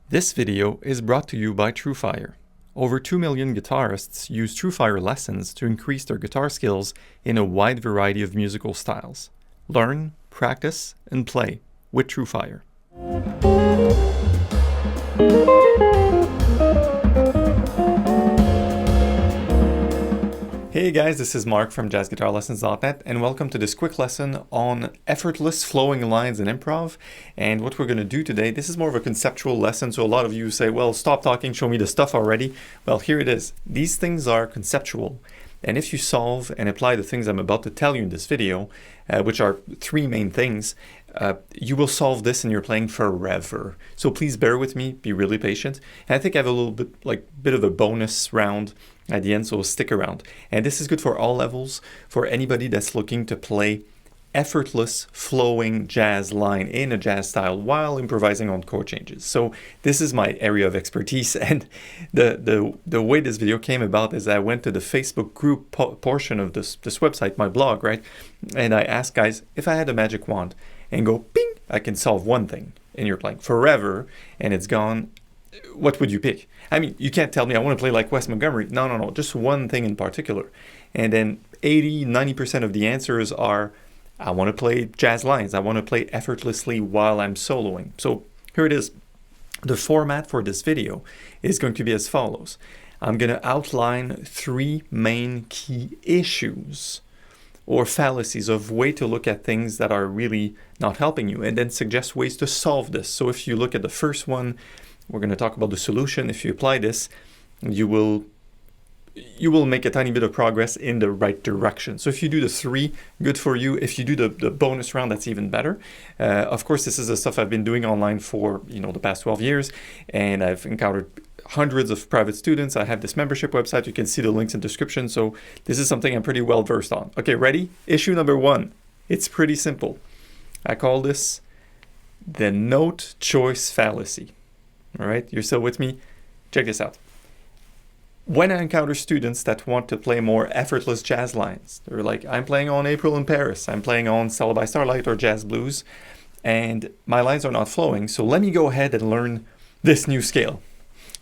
This video is brought to you by TrueFire. Over 2 million guitarists use TrueFire lessons to increase their guitar skills in a wide variety of musical styles. Learn, practice, and play with TrueFire. Hey guys, this is Marc from jazzguitarlessons.net and welcome to this quick lesson on effortless flowing lines in improv. And what we're going to do today, this is more of a conceptual lesson, so a lot of you say, well, stop talking, show me the stuff already. Well, here it is. These things are conceptual. And if you solve and apply the things I'm about to tell you in this video, which are three main things, you will solve this in your playing forever. So please bear with me, be really patient. And I think I have a little bit of a bonus round at the end, so stick around. And this is good for all levels, for anybody that's looking to play effortless flowing jazz line in a jazz style while improvising on chord changes. So this is my area of expertise, and the way this video came about is I went to the Facebook group portion of this website, my blog, right? And I asked guys, if I had a magic wand and go ping, I can solve one thing in your playing forever and it's gone, what would you pick? I mean, you can't tell me I want to play like Wes Montgomery. No, just one thing in particular. And then 80-90% of the answers are, I want to play jazz lines. I want to play effortlessly while I'm soloing. So here it is. The format for this video is going to be as follows. I'm going to outline three main key issues or fallacies of way to look at things that are really not helping you, and then suggest ways to solve this. So if you look at the first one, we're going to talk about the solution. If you apply this, you will make a tiny bit of progress in the right direction. So if you do the three, good for you. If you do the bonus round, that's even better. Of course, this is the stuff I've been doing online for the past 12 years, and I've encountered hundreds of private students. I have this membership website. You can see the links in the description. So this is something I'm pretty well versed on. Okay, ready? Issue number one. It's pretty simple. I call this the note choice fallacy. All right, you're still with me? Check this out. When I encounter students that want to play more effortless jazz lines, they're like, I'm playing on April in Paris, I'm playing on Stella by Starlight or Jazz Blues, and my lines are not flowing, so let me go ahead and learn this new scale,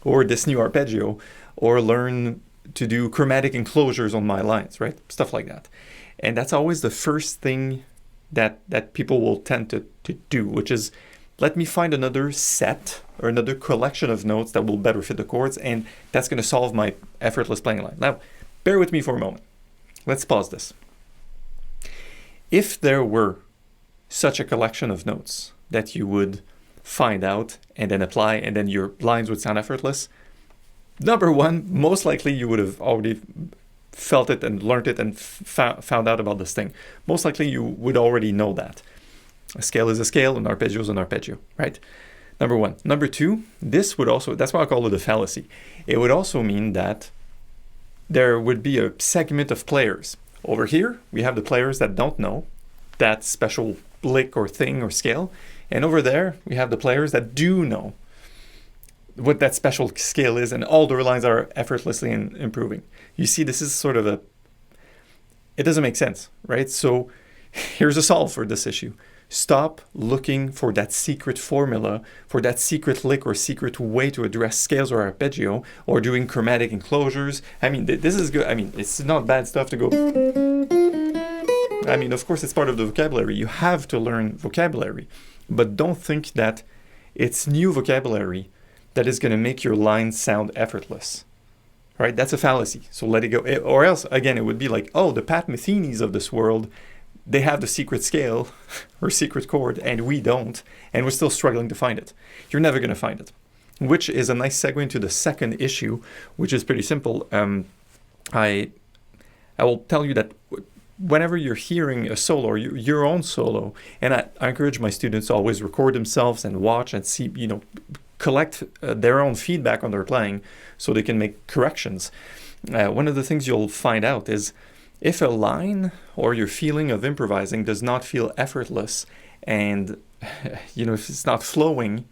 or this new arpeggio, or learn to do chromatic enclosures on my lines, right? Stuff like that. And that's always the first thing that people will tend to do, which is, let me find another set or another collection of notes that will better fit the chords, and that's going to solve my effortless playing line. Now, bear with me for a moment. Let's pause this. If there were such a collection of notes that you would find out and then apply, and then your lines would sound effortless, number one, most likely you would have already felt it and learned it and found out about this thing. Most likely you would already know that. A scale is a scale, an arpeggio is an arpeggio, right? Number one. Number two, this would also, that's why I call it a fallacy. It would also mean that there would be a segment of players. Over here, we have the players that don't know that special lick or thing or scale. And over there, we have the players that do know what that special scale is, and all their lines are effortlessly improving. You see, this is sort of it doesn't make sense, right? So here's a solve for this issue. Stop looking for that secret formula, for that secret lick or secret way to address scales or arpeggio, or doing chromatic enclosures. I mean, this is good. I mean, it's not bad stuff to go. I mean, of course, it's part of the vocabulary. You have to learn vocabulary, but don't think that it's new vocabulary that is going to make your lines sound effortless. Right? That's a fallacy. So let it go. Or else, again, it would be like, oh, the Pat Metheny's of this world, they have the secret scale or secret chord, and we don't, and we're still struggling to find it. You're never going to find it, which is a nice segue into the second issue, which is pretty simple. I will tell you that whenever you're hearing a solo or your own solo, and I encourage my students to always record themselves and watch and see, collect their own feedback on their playing so they can make corrections. One of the things you'll find out is, if a line or your feeling of improvising does not feel effortless and, if it's not flowing,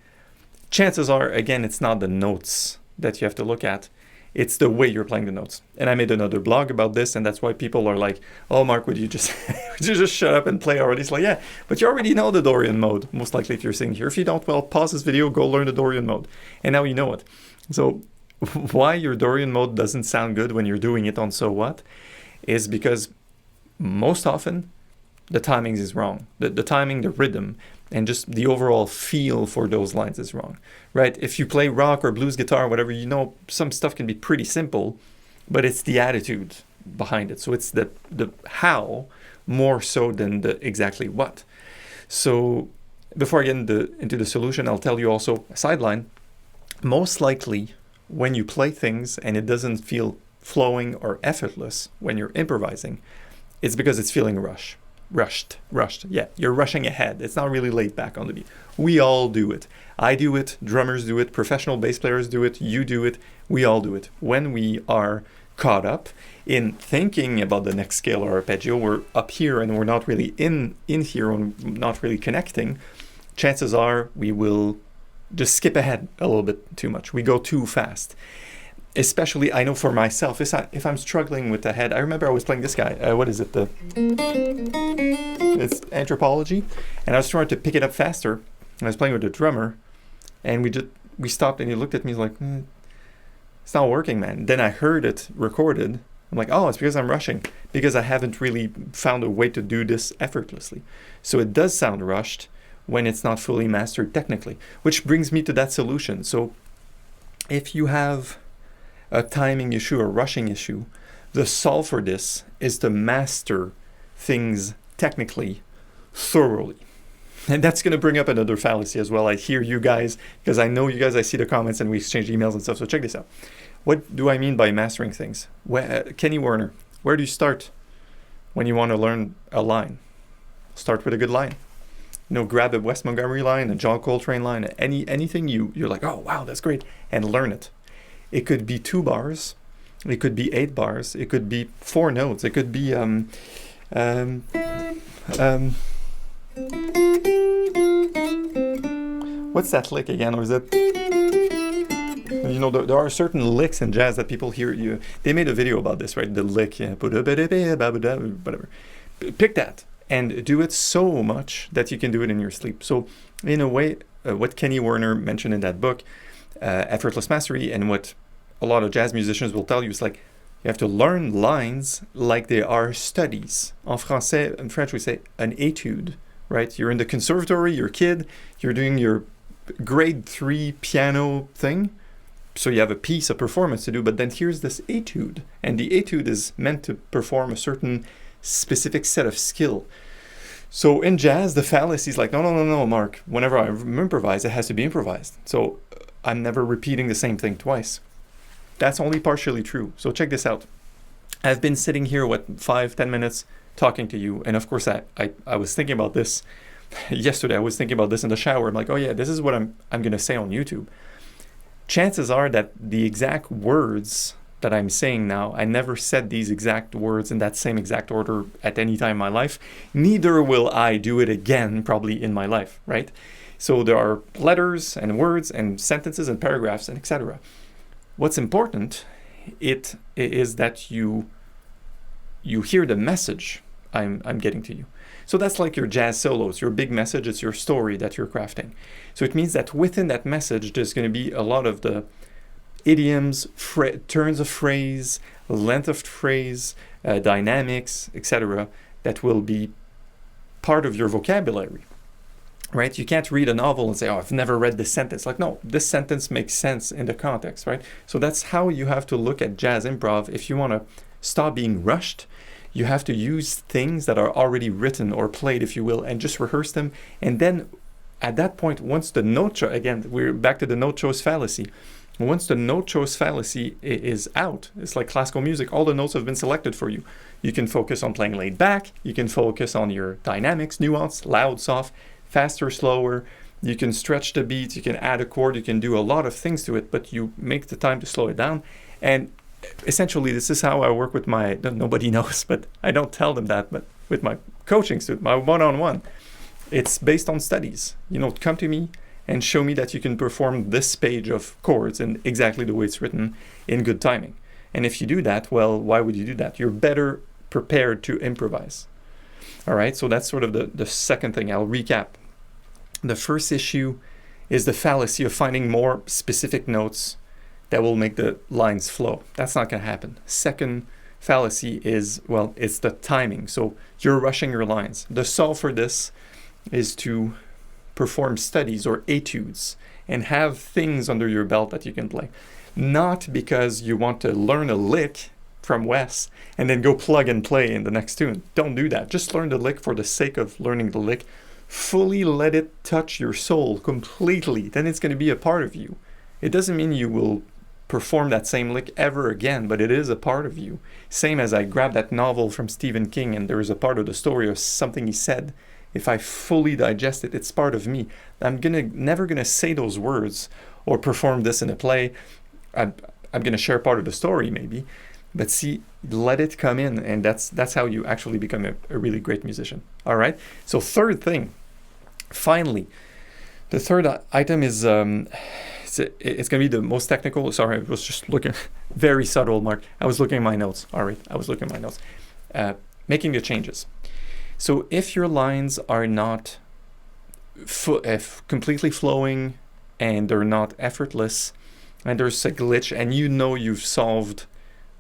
chances are, again, it's not the notes that you have to look at. It's the way you're playing the notes. And I made another blog about this, and that's why people are like, oh, Marc, would you just would you just shut up and play already? It's like, yeah, but you already know the Dorian mode, most likely if you're sitting here. If you don't, well, pause this video, go learn the Dorian mode. And now you know it. So why your Dorian mode doesn't sound good when you're doing it on So What is because most often the timing is wrong. The timing, the rhythm, and just the overall feel for those lines is wrong, right? If you play rock or blues guitar, whatever, you know, some stuff can be pretty simple, but it's the attitude behind it. So it's the how more so than the exactly what. So before I get into the solution, I'll tell you also a sideline. Most likely when you play things and it doesn't feel flowing or effortless when you're improvising, it's because it's feeling rushed. Yeah, you're rushing ahead. It's not really laid back on the beat. We all do it. I do it, drummers do it, professional bass players do it, you do it, we all do it. When we are caught up in thinking about the next scale or arpeggio, we're up here and we're not really in here and not really connecting, chances are we will just skip ahead a little bit too much. We go too fast. Especially, I know for myself, if I'm struggling with the head, I remember I was playing this guy, what is it, it's Anthropology, and I was trying to pick it up faster, and I was playing with the drummer, and we stopped, and he looked at me, he's like, it's not working, man. Then I heard it recorded, I'm like, oh, it's because I'm rushing, because I haven't really found a way to do this effortlessly. So it does sound rushed when it's not fully mastered technically, which brings me to that solution. So if you have a timing issue or rushing issue, the solve for this is to master things technically thoroughly. And that's going to bring up another fallacy as well. I hear you guys, because I know you guys, I see the comments and we exchange emails and stuff. So check this out. What do I mean by mastering things? Kenny Werner, where do you start when you want to learn a line? Start with a good line. You know, grab a Wes Montgomery line, a John Coltrane line, anything you're like, oh, wow, that's great, and learn it. It could be 2 bars, it could be 8 bars, it could be 4 notes, it could be what's that lick again? Or is it, you know, there are certain licks in jazz that people hear. They made a video about this, right? The lick, whatever. Pick that and do it so much that you can do it in your sleep. So in a way, what Kenny Werner mentioned in that book, Effortless Mastery, and what a lot of jazz musicians will tell you is like, you have to learn lines like they are studies. En français, in French, we say an étude, right? You're in the conservatory, you're a kid, you're doing your grade 3 piano thing. So you have a piece, a performance to do, but then here's this étude. And the étude is meant to perform a certain specific set of skill. So in jazz, the fallacy is like, no, Marc, whenever I improvise, it has to be improvised. So I'm never repeating the same thing twice. That's only partially true. So check this out. I've been sitting here, 5-10 minutes talking to you. And of course, I was thinking about this yesterday. I was thinking about this in the shower. I'm like, oh yeah, this is what I'm going to say on YouTube. Chances are that the exact words that I'm saying now, I never said these exact words in that same exact order at any time in my life. Neither will I do it again probably in my life, right? So there are letters and words and sentences and paragraphs and etc. What's important is that you hear the message I'm getting to you. So that's like your jazz solos, your big message, it's your story that you're crafting. So it means that within that message, there's going to be a lot of the idioms, turns of phrase, length of phrase, dynamics, etc. that will be part of your vocabulary. Right? You can't read a novel and say, oh, I've never read this sentence. Like, no, this sentence makes sense in the context, right? So that's how you have to look at jazz improv. If you want to stop being rushed, you have to use things that are already written or played, if you will, and just rehearse them. And then at that point, once the note choice, again, we're back to the note choice fallacy. Once the note choice fallacy is out, it's like classical music, all the notes have been selected for you. You can focus on playing laid back. You can focus on your dynamics, nuance, loud, soft, faster, slower. You can stretch the beat, you can add a chord, you can do a lot of things to it, but you make the time to slow it down. And essentially, this is how I work with nobody knows, but I don't tell them that, but with my coaching student, my one-on-one, it's based on studies. You know, come to me, and show me that you can perform this page of chords in exactly the way it's written in good timing. And if you do that, well, why would you do that? You're better prepared to improvise. All right, so that's sort of the second thing. I'll recap. The first issue is the fallacy of finding more specific notes that will make the lines flow. That's not going to happen. Second fallacy is, well, it's the timing. So you're rushing your lines. The solve for this is to perform studies or etudes and have things under your belt that you can play. Not because you want to learn a lick from Wes and then go plug and play in the next tune. Don't do that. Just learn the lick for the sake of learning the lick. Fully let it touch your soul completely. Then it's going to be a part of you. It doesn't mean you will perform that same lick ever again, but it is a part of you. Same as I grabbed that novel from Stephen King and there is a part of the story of something he said. If I fully digest it, it's part of me. I'm never gonna say those words or perform this in a play. I'm gonna share part of the story maybe, but see, let it come in, and that's how you actually become a really great musician. All right. So third thing, finally, the third item is it's gonna be the most technical. Sorry, I was just looking. Very subtle, Marc. I was looking at my notes. All right, I was looking at my notes. Making the changes. So if your lines are not completely flowing and they're not effortless and there's a glitch and you know you've solved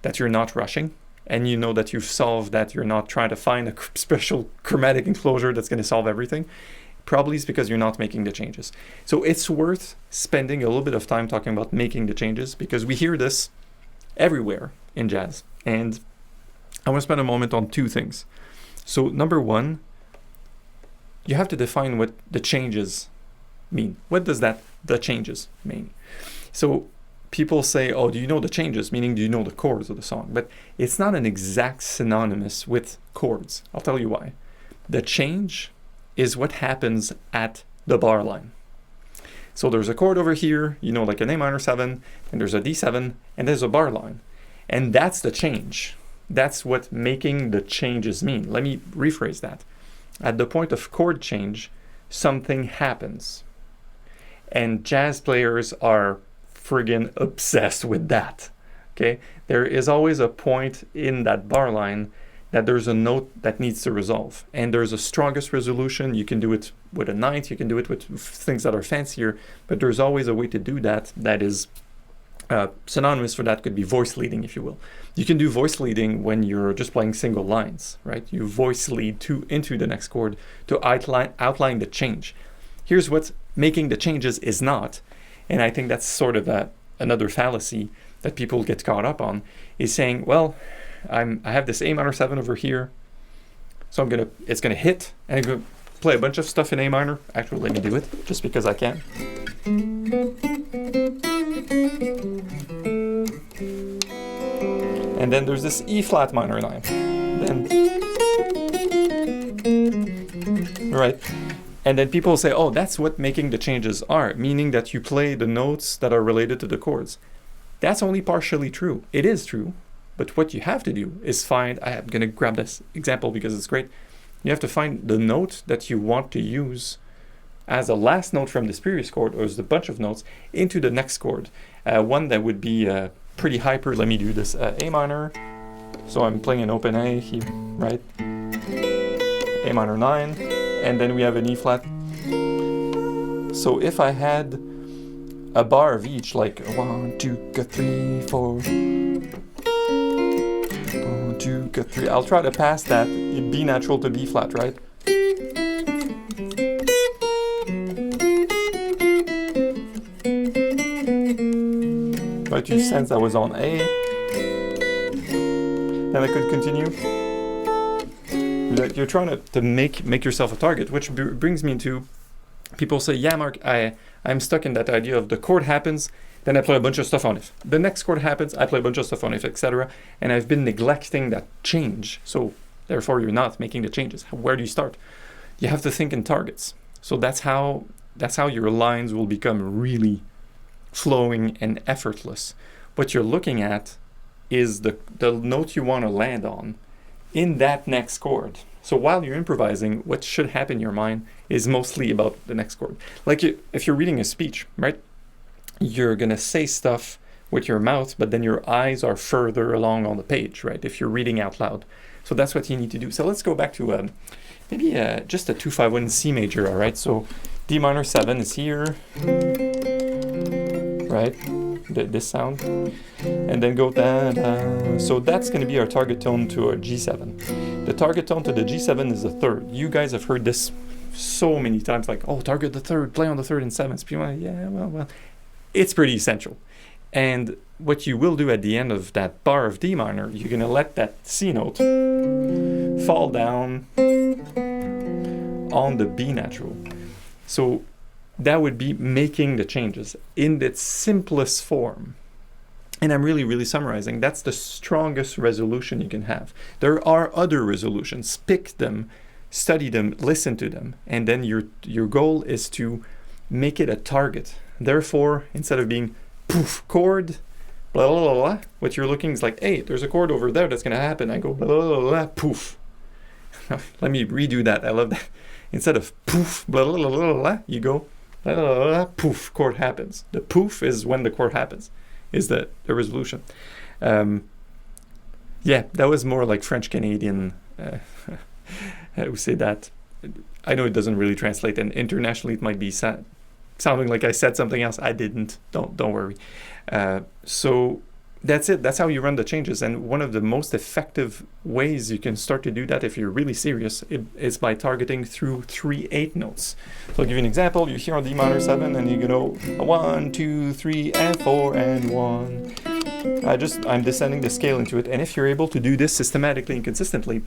that you're not rushing and you know that you've solved that you're not trying to find a special chromatic enclosure that's going to solve everything, probably it's because you're not making the changes. So it's worth spending a little bit of time talking about making the changes because we hear this everywhere in jazz. And I want to spend a moment on two things. So number one, you have to define what the changes mean. What does the changes mean? So people say, oh, do you know the changes? Meaning, do you know the chords of the song? But it's not an exact synonymous with chords. I'll tell you why. The change is what happens at the bar line. So there's a chord over here, you know, like an A minor 7, and there's a D7, and there's a bar line. And that's the change. That's what making the changes mean. Let me rephrase that. At the point of chord change, something happens. And jazz players are friggin' obsessed with that. Okay? There is always a point in that bar line that there's a note that needs to resolve. And there's a strongest resolution. You can do it with a ninth, you can do it with things that are fancier, but there's always a way to do that that is synonymous for that could be voice leading, if you will. You can do voice leading when you're just playing single lines, right? You voice lead into the next chord to outline the change. Here's what making the changes is not, and I think that's sort of another fallacy that people get caught up on, is saying, well, I have this A minor 7 over here, so it's gonna hit, and I'm gonna play a bunch of stuff in A minor. Actually, let me do it, just because I can. And then there's this E flat minor 9. Then, right? And then people say, oh, that's what making the changes are, meaning that you play the notes that are related to the chords. That's only partially true. It is true, but what you have to do is find, I'm going to grab this example because it's great. You have to find the note that you want to use as a last note from this previous chord, or as a bunch of notes, into the next chord. One that would be pretty hyper. Let me do this. A minor. So I'm playing an open A here, right? A minor 9. And then we have an E flat. So if I had a bar of each, like 1, 2, 3, 4. 1, 2, 3. I'll try to pass that B natural to B flat, right? But you sense I was on A. Then I could continue. You're trying to make yourself a target, which brings me into people say, yeah, Marc, I'm stuck in that idea of the chord happens, then I play a bunch of stuff on it. The next chord happens, I play a bunch of stuff on it, etc. And I've been neglecting that change. So therefore, you're not making the changes. Where do you start? You have to think in targets. So that's how your lines will become really flowing and effortless. What you're looking at is the note you want to land on in that next chord. So while you're improvising, what should happen in your mind is mostly about the next chord. Like if you're reading a speech, right? You're going to say stuff with your mouth, but then your eyes are further along on the page, right? If you're reading out loud. So that's what you need to do. So let's go back to maybe just a 2-5-1 C major, all right? So D minor 7 is here, right? This sound. And then go da, da. So that's going to be our target tone to our G7. The target tone to the G7 is the third. You guys have heard this so many times, like, oh, target the third, play on the third and seventh. People are like, yeah, well, it's pretty essential. And what you will do at the end of that bar of D minor, you're going to let that C note fall down on the B natural. So that would be making the changes in its simplest form. And I'm really summarizing. That's the strongest resolution you can have. There are other resolutions. Pick them, study them, listen to them. And then your goal is to make it a target. Therefore, instead of being poof, chord, blah, blah, blah, blah, what you're looking is like, hey, there's a chord over there that's going to happen. I go, blah, blah, blah, blah, poof. Let me redo that. I love that. Instead of poof, blah, blah, blah, blah, blah, you go, blah, blah, blah, blah, poof, chord happens. The poof is when the chord happens, is the resolution. Yeah, that was more like French-Canadian, who say that. I know it doesn't really translate, and internationally it might be sounding like I said something else. I didn't. Don't worry. So that's it. That's how you run the changes. And one of the most effective ways you can start to do that, if you're really serious, is by targeting through 3/8 notes. So I'll give you an example. You're here on D minor 7, and you go 1, 2, 3, and 4, and 1. I'm descending the scale into it. And if you're able to do this systematically and consistently,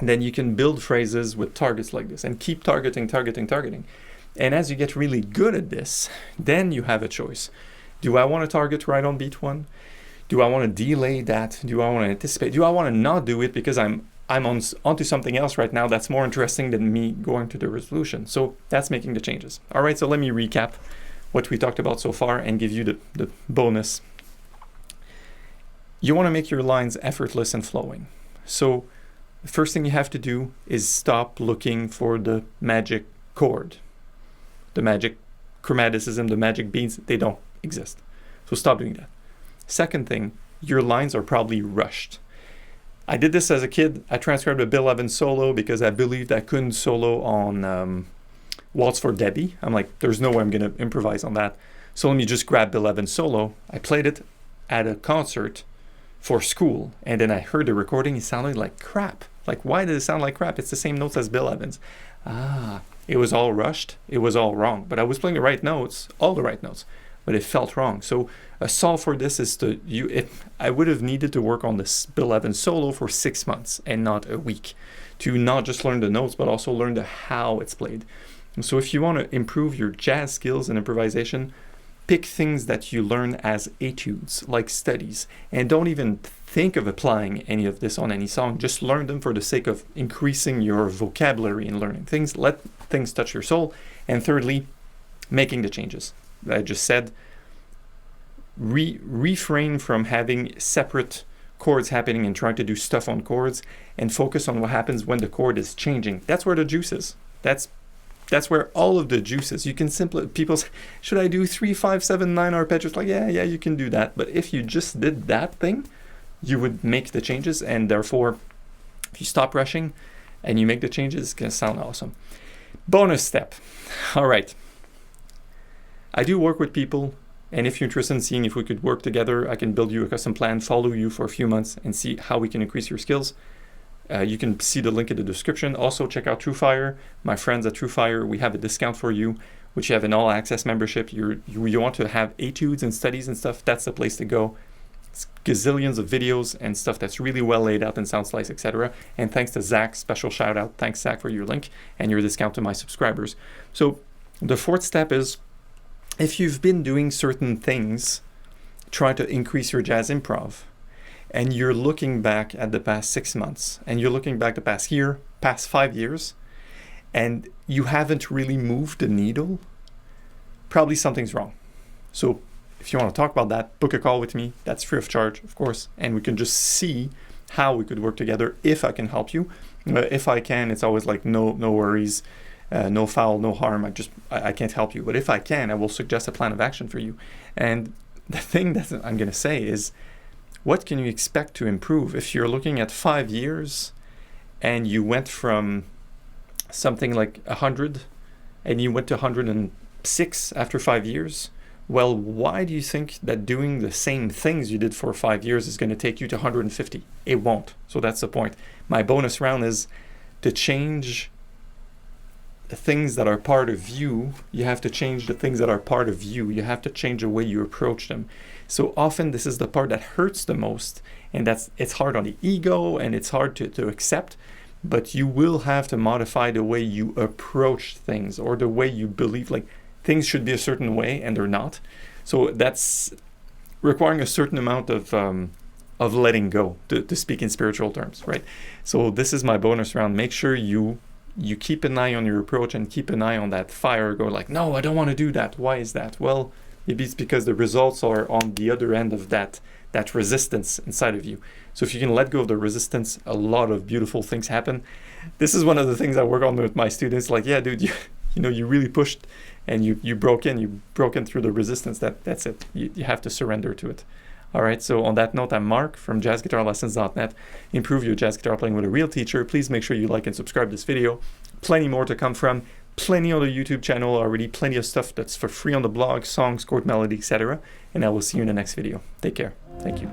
then you can build phrases with targets like this and keep targeting. And as you get really good at this, then you have a choice. Do I want to target right on beat 1? Do I want to delay that? Do I want to anticipate? Do I want to not do it because I'm onto something else right now that's more interesting than me going to the resolution? So that's making the changes. All right, so let me recap what we talked about so far and give you the bonus. You want to make your lines effortless and flowing. So the first thing you have to do is stop looking for the magic chord. The magic chromaticism, the magic beats, they don't exist. So stop doing that. Second thing, your lines are probably rushed. I did this as a kid. I transcribed a Bill Evans solo because I believed I couldn't solo on Waltz for Debbie. I'm like, there's no way I'm going to improvise on that. So let me just grab Bill Evans solo. I played it at a concert for school, and then I heard the recording. It sounded like crap. Like, why did it sound like crap? It's the same notes as Bill Evans. It was all rushed. It was all wrong. But I was playing the right notes, all the right notes, but it felt wrong. So a solve for this is I would have needed to work on this Bill Evans solo for 6 months and not a week to not just learn the notes, but also learn how it's played. And so if you want to improve your jazz skills and improvisation, pick things that you learn as etudes, like studies, and don't even think of applying any of this on any song. Just learn them for the sake of increasing your vocabulary and learning things. Let things touch your soul. And thirdly, making the changes that I just said. Refrain from having separate chords happening and trying to do stuff on chords, and focus on what happens when the chord is changing. That's where the juice is. That's where all of the juice is. You can people say, should I do 3, 5, 7, 9 arpeggios? Like, yeah, you can do that. But if you just did that thing, you would make the changes. And therefore, if you stop rushing and you make the changes, it's going to sound awesome. Bonus step. All right. I do work with people. And if you're interested in seeing if we could work together, I can build you a custom plan, follow you for a few months, and see how we can increase your skills. You can see the link in the description. Also, check out TrueFire. My friends at TrueFire, we have a discount for you, which you have an all-access membership. You want to have etudes and studies and stuff, that's the place to go. It's gazillions of videos and stuff that's really well laid out in SoundSlice, etc. And thanks to Zach, special shout out. Thanks, Zach, for your link and your discount to my subscribers. So the fourth step is, if you've been doing certain things, try to increase your jazz improv. And you're looking back at the past 6 months, and you're looking back the past year, past 5 years, and you haven't really moved the needle, probably something's wrong. So if you want to talk about that, book a call with me. That's free of charge, of course, and we can just see how we could work together if I can help you. If I can, it's always like no worries, no foul, no harm. I can't help you. But if I can, I will suggest a plan of action for you. And the thing that I'm going to say is, what can you expect to improve if you're looking at 5 years and you went from something like 100 and you went to 106 after 5 years? Well, why do you think that doing the same things you did for 5 years is going to take you to 150? It won't. So that's the point. My bonus round is to change the things that are part of you. You have to change the things that are part of you. You have to change the way you approach them. So often this is the part that hurts the most, and it's hard on the ego and it's hard to accept, but you will have to modify the way you approach things or the way you believe like things should be a certain way and they're not. So that's requiring a certain amount of letting go, to speak in spiritual terms, right? So this is my bonus round. Make sure you keep an eye on your approach and keep an eye on that fire. Go like, no, I don't want to do that. Why is that? Well, maybe it's because the results are on the other end of that resistance inside of you. So if you can let go of the resistance, a lot of beautiful things happen. This is one of the things I work on with my students. Like, yeah, dude, you really pushed and you broke in through the resistance. That's it. You have to surrender to it. All right, so on that note, I'm Marc from jazzguitarlessons.net. Improve your jazz guitar playing with a real teacher. Please make sure you like and subscribe this video. Plenty more to come from. Plenty on the YouTube channel already. Plenty of stuff that's for free on the blog, songs, chord melody, etc. And I will see you in the next video. Take care. Thank you.